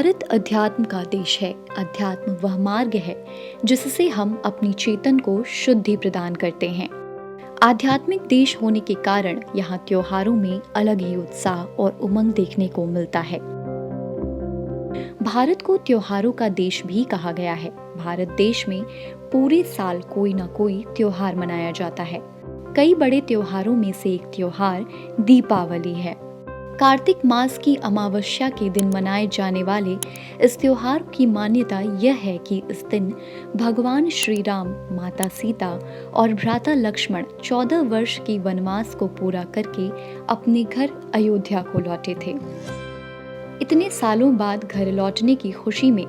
भारत अध्यात्म का देश है। अध्यात्म वह मार्ग है जिससे हम अपनी चेतन को शुद्धि प्रदान करते हैं। आध्यात्मिक देश होने के कारण यहाँ त्योहारों में अलग ही उत्साह और उमंग देखने को मिलता है। भारत को त्योहारों का देश भी कहा गया है। भारत देश में पूरे साल कोई न कोई त्योहार मनाया जाता है। कई बड़े त्योहारों में से एक त्योहार दीपावली है। कार्तिक मास की अमावस्या के दिन मनाए जाने वाले इस त्योहार की मान्यता यह है कि इस दिन भगवान श्री राम, माता सीता और भ्राता लक्ष्मण 14 वर्ष की वनवास को पूरा करके अपने घर अयोध्या को लौटे थे। इतने सालों बाद घर लौटने की खुशी में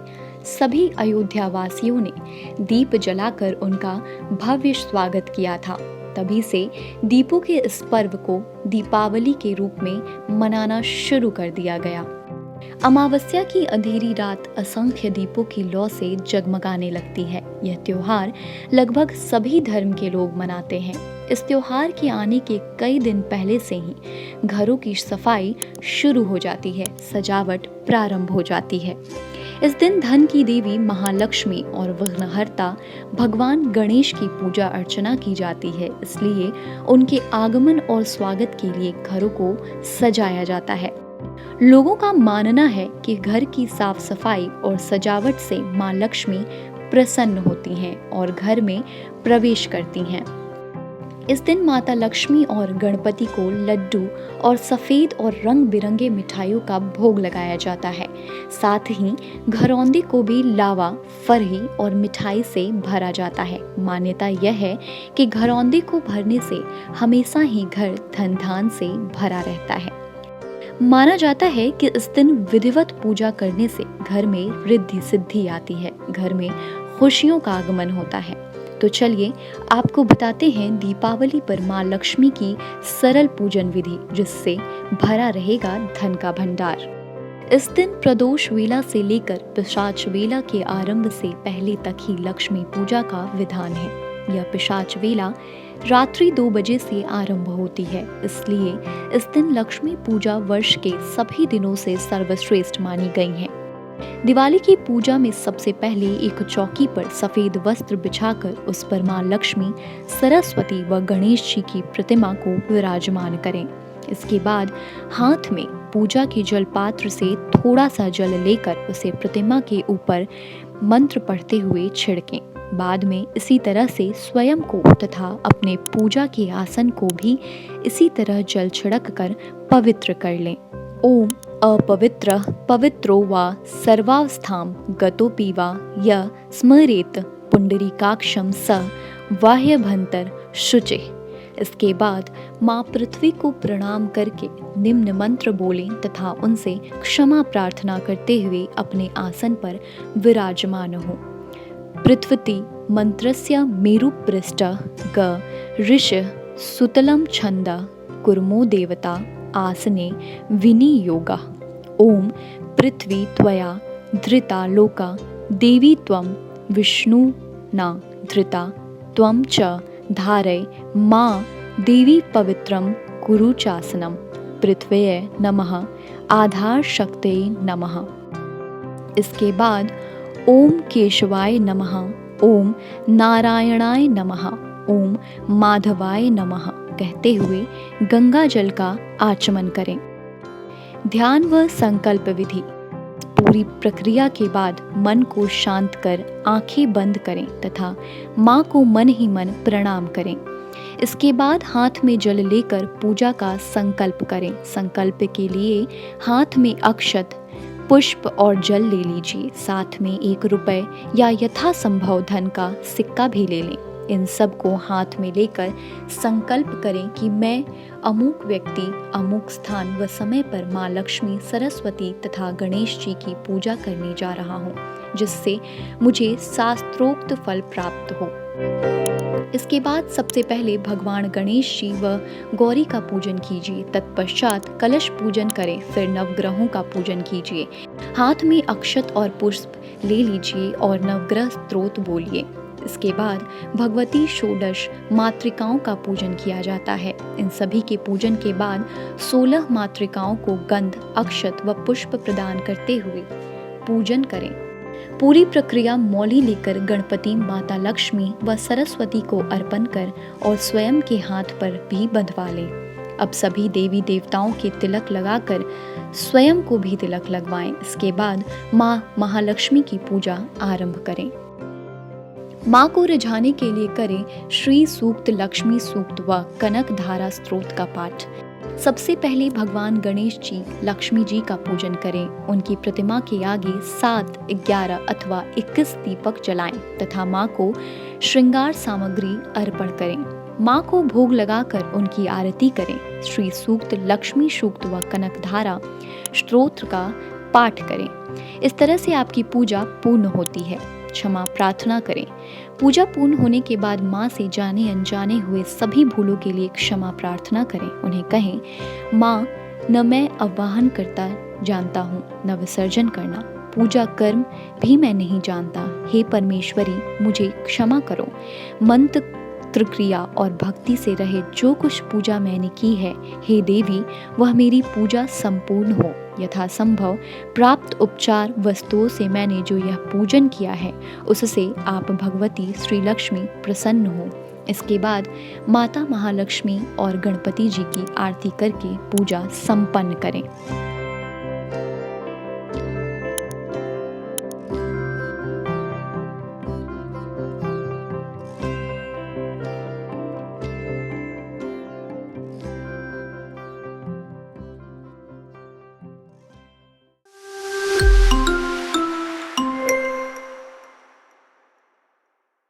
सभी अयोध्या वासियों ने दीप जलाकर उनका भव्य स्वागत किया था। तभी से दीपों के इस पर्व को दीपावली के रूप में मनाना शुरू कर दिया गया। अमावस्या की अंधेरी रात असंख्य दीपों की लौ से जगमगाने लगती है। यह त्योहार लगभग सभी धर्म के लोग मनाते हैं। इस त्योहार के आने के कई दिन पहले से ही घरों की सफाई शुरू हो जाती है, सजावट प्रारंभ हो जाती है। इस दिन धन की देवी महालक्ष्मी और विघ्नहर्ता भगवान गणेश की पूजा अर्चना की जाती है। इसलिए उनके आगमन और स्वागत के लिए घरों को सजाया जाता है। लोगों का मानना है कि घर की साफ सफाई और सजावट से मां लक्ष्मी प्रसन्न होती हैं और घर में प्रवेश करती हैं। इस दिन माता लक्ष्मी और गणपति को लड्डू और सफेद और रंग बिरंगे मिठाइयों का भोग लगाया जाता है। साथ ही घरौंदे को भी लावा, फरही और मिठाई से भरा जाता है। मान्यता यह है कि घरौंदे को भरने से हमेशा ही घर धन धान से भरा रहता है। माना जाता है कि इस दिन विधिवत पूजा करने से घर में रिद्धि सिद्धि आती है, घर में खुशियों का आगमन होता है। तो चलिए आपको बताते हैं दीपावली पर मां लक्ष्मी की सरल पूजन विधि, जिससे भरा रहेगा धन का भंडार। इस दिन प्रदोष वेला से लेकर पिशाच वेला के आरंभ से पहले तक ही लक्ष्मी पूजा का विधान है। यह पिशाच वेला रात्रि 2 बजे से आरंभ होती है। इसलिए इस दिन लक्ष्मी पूजा वर्ष के सभी दिनों से सर्वश्रेष्ठ मानी गई है। दिवाली की पूजा में सबसे पहले एक चौकी पर सफेद वस्त्र बिछाकर उस पर मां लक्ष्मी, सरस्वती व गणेश जी की प्रतिमा को विराजमान करें। इसके बाद हाथ में पूजा के जल पात्र से थोड़ा सा जल लेकर उसे प्रतिमा के ऊपर मंत्र पढ़ते हुए छिड़कें। बाद में इसी तरह से स्वयं को तथा अपने पूजा के आसन को भी इसी तरह जल छिड़क कर पवित्र कर लें। ओम अपवित्र पवित्रो वा सर्वावस्थां गतोऽपि वा यः स्मरेत पुंडरीकाक्षं स बाह्यभंतर शुचे। इसके बाद माँ पृथ्वी को प्रणाम करके निम्न मंत्र बोलें तथा उनसे क्षमा प्रार्थना करते हुए अपने आसन पर विराजमान हो। पृथ्वी मंत्रस्य मेरुपृष्ठः ग ऋष सुतलं छंद कुर्मो देवता आसने विनियोगा। ओम पृथ्वी त्वया धृता लोका देवी त्वं विष्णुना धृता त्वं च धारय मां देवी पवित्रं कुरु चासनम। पृथ्व्यै नमः आधार शक्तये नमः। इसके बाद ओम केशवाय नमः, ओम नारायणाय नमः, ओम माधवाय नमः कहते हुए गंगा जल का आचमन करें। ध्यान व संकल्प विधि। पूरी प्रक्रिया के बाद मन को शांत कर आंखें बंद करें तथा माँ को मन ही मन प्रणाम करें। इसके बाद हाथ में जल लेकर पूजा का संकल्प करें। संकल्प के लिए हाथ में अक्षत, पुष्प और जल ले लीजिए। साथ में 1 रुपए या यथासंभव धन का सिक्का भी ले लें। इन सब को हाथ में लेकर संकल्प करें कि मैं अमुक व्यक्ति, अमुक स्थान व समय पर माँ लक्ष्मी, सरस्वती तथा गणेश जी की पूजा करने जा रहा हूँ, जिससे मुझे शास्त्रोक्त फल प्राप्त हो। इसके बाद सबसे पहले भगवान गणेश जी व गौरी का पूजन कीजिए। तत्पश्चात कलश पूजन करें, फिर नवग्रहों का पूजन कीजिए। हाथ में अक्षत और पुष्प ले लीजिए और नवग्रह स्तोत्र बोलिए। इसके बाद भगवती षोडश मातृकाओं का पूजन किया जाता है। इन सभी के पूजन के बाद 16 मातृकाओं को गंध, अक्षत व पुष्प प्रदान करते हुए पूजन करें। पूरी प्रक्रिया मौली लेकर गणपति, माता लक्ष्मी व सरस्वती को अर्पण कर और स्वयं के हाथ पर भी बंधवा लें। अब सभी देवी देवताओं के तिलक लगाकर स्वयं को भी तिलक लगवाएं। इसके बाद माँ महालक्ष्मी की पूजा आरंभ करें। माँ को रिझाने के लिए करें श्री सूक्त, लक्ष्मी सूक्त व कनक धारा स्तोत्र का पाठ। सबसे पहले भगवान गणेश जी, लक्ष्मी जी का पूजन करें। उनकी प्रतिमा के आगे 7, 11 अथवा 21 दीपक जलाएं तथा माँ को श्रृंगार सामग्री अर्पण करें। माँ को भोग लगाकर उनकी आरती करें। श्री सूक्त, लक्ष्मी सूक्त व कनक धारा स्तोत्र का पाठ करें। इस तरह से आपकी पूजा पूर्ण होती है। क्षमा प्रार्थना करें। पूजा पूर्ण होने के बाद माँ से जाने अनजाने हुए सभी भूलों के लिए क्षमा प्रार्थना करें। उन्हें कहें, माँ, न मैं आवाहन करता जानता हूँ, न विसर्जन करना, पूजा कर्म भी मैं नहीं जानता। हे परमेश्वरी, मुझे क्षमा करो। मंत्र क्रिया और भक्ति से रहे जो कुछ पूजा मैंने की है, हे देवी, वह मेरी पूजा संपूर्ण हो। यथासंभव प्राप्त उपचार वस्तुओं से मैंने जो यह पूजन किया है, उससे आप भगवती श्री लक्ष्मी प्रसन्न हो। इसके बाद माता महालक्ष्मी और गणपति जी की आरती करके पूजा संपन्न करें।